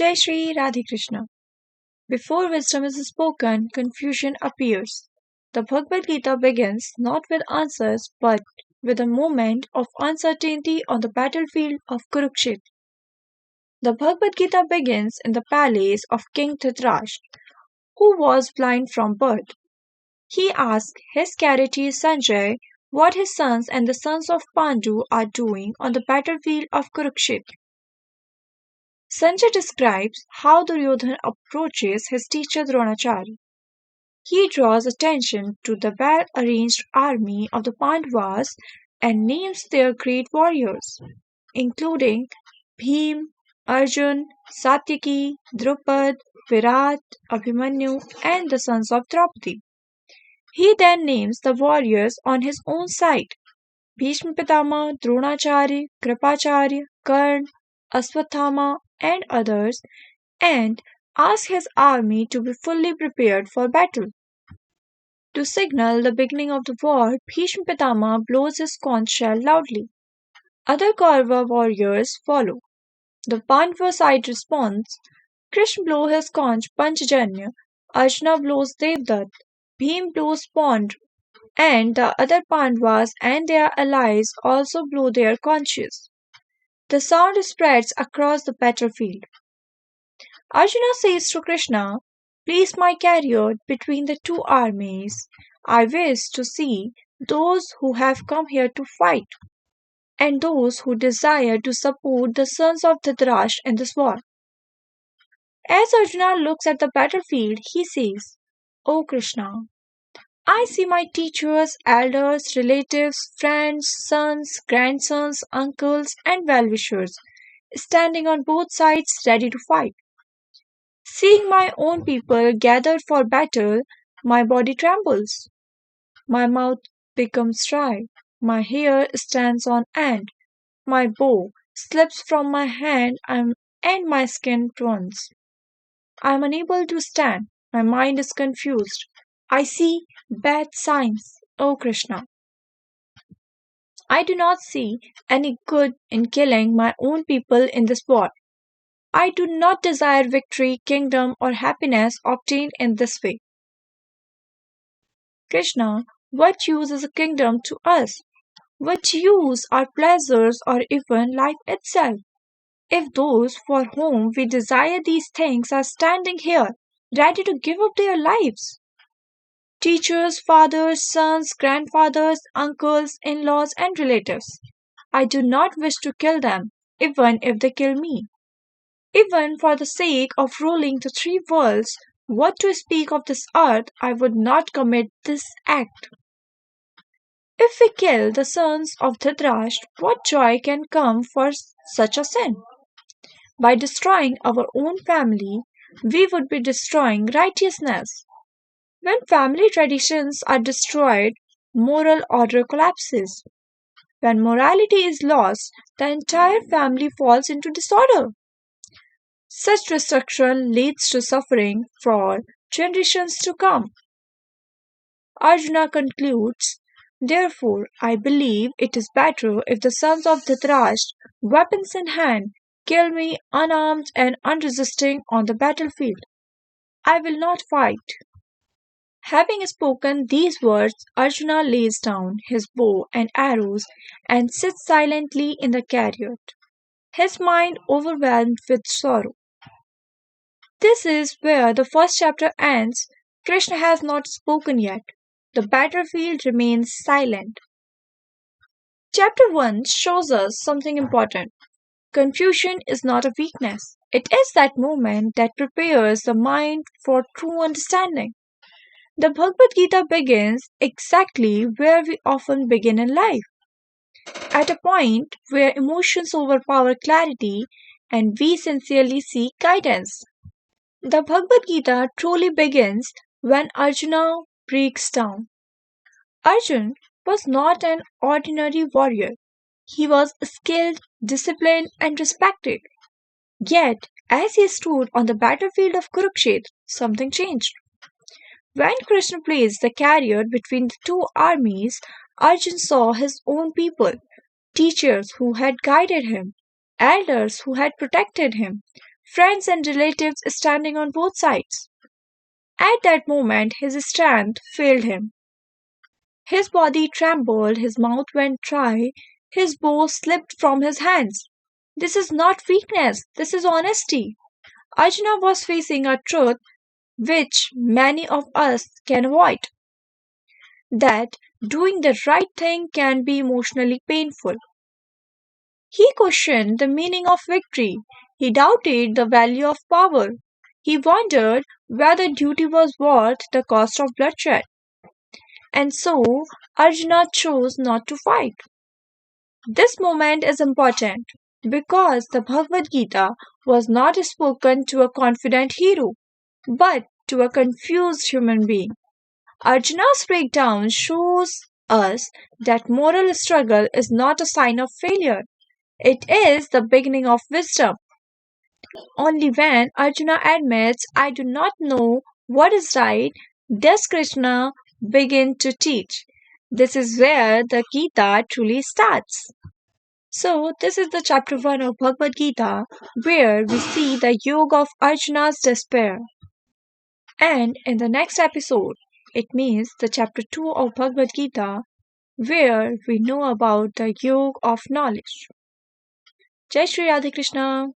Jai Shri Radhe Krishna. Before wisdom is spoken, confusion appears. The Bhagavad Gita begins not with answers but with a moment of uncertainty on the battlefield of Kurukshetra. The Bhagavad Gita begins in the palace of King Dhritarashtra, who was blind from birth. He asks his charioteer Sanjaya what his sons and the sons of Pandu are doing on the battlefield of Kurukshetra. Sanjay describes how Duryodhana approaches his teacher Dronacharya. He draws attention to the well-arranged army of the Pandavas and names their great warriors, including Bhim, Arjuna, Satyaki, Drupad, Virat, Abhimanyu, and the sons of Draupadi. He then names the warriors on his own side: Bhishma Pitama, Dronacharya, Kripacharya, Karna, Aswathama, and others, and asks his army to be fully prepared for battle. To signal the beginning of the war, Bhishma Pitama blows his conch shell loudly. Other Kaurava warriors follow. The Pandava side responds: Krishna blows his conch Panchajanya, Arjuna blows Devdutt, Bhim blows Pond, and the other Pandavas and their allies also blow their conches. The sound spreads across the battlefield. Arjuna says to Krishna, "Place my chariot between the two armies. I wish to see those who have come here to fight, and those who desire to support the sons of Dhritarashtra in this war." As Arjuna looks at the battlefield, he says, "O Krishna, I see my teachers, elders, relatives, friends, sons, grandsons, uncles, and well-wishers standing on both sides ready to fight. Seeing my own people gathered for battle, my body trembles. My mouth becomes dry, my hair stands on end, my bow slips from my hand, and my skin burns. I am unable to stand, my mind is confused. I see bad signs, O Krishna. I do not see any good in killing my own people in this war. I do not desire victory, kingdom, or happiness obtained in this way. Krishna, what use is a kingdom to us? What use are pleasures or even life itself, if those for whom we desire these things are standing here, ready to give up their lives? Teachers, fathers, sons, grandfathers, uncles, in-laws, and relatives. I do not wish to kill them, even if they kill me. Even for the sake of ruling the three worlds, what to speak of this earth, I would not commit this act. If we kill the sons of Dhritarashtra, what joy can come for such a sin? By destroying our own family, we would be destroying righteousness. When family traditions are destroyed, moral order collapses. When morality is lost, the entire family falls into disorder. Such destruction leads to suffering for generations to come." Arjuna concludes, "Therefore, I believe it is better if the sons of Dhritarashtra, weapons in hand, kill me unarmed and unresisting on the battlefield. I will not fight." Having spoken these words, Arjuna lays down his bow and arrows and sits silently in the chariot, his mind overwhelmed with sorrow. This is where the first chapter ends. Krishna has not spoken yet. The battlefield remains silent. Chapter 1 shows us something important. Confusion is not a weakness. It is that moment that prepares the mind for true understanding. The Bhagavad Gita begins exactly where we often begin in life, at a point where emotions overpower clarity and we sincerely seek guidance. The Bhagavad Gita truly begins when Arjuna breaks down. Arjuna was not an ordinary warrior. He was skilled, disciplined, and respected. Yet, as he stood on the battlefield of Kurukshetra, something changed. When Krishna placed the chariot between the two armies, Arjuna saw his own people, teachers who had guided him, elders who had protected him, friends and relatives standing on both sides. At that moment, his strength failed him. His body trembled, his mouth went dry, his bow slipped from his hands. This is not weakness, this is honesty. Arjuna was facing a truth which many of us can avoid, that doing the right thing can be emotionally painful. He questioned the meaning of victory. He doubted the value of power. He wondered whether duty was worth the cost of bloodshed. And so Arjuna chose not to fight. This moment is important because the Bhagavad Gita was not spoken to a confident hero, but to a confused human being. Arjuna's breakdown shows us that moral struggle is not a sign of failure. It is the beginning of wisdom. Only when Arjuna admits, I do not know what is right, does Krishna begin to teach. This is where the Gita truly starts. So, this is the chapter 1 of Bhagavad Gita, where we see the yoke of Arjuna's despair. And in the next episode, it means the chapter 2 of Bhagavad Gita, where we know about the yoke of knowledge. Jai Shri Radhe Krishna.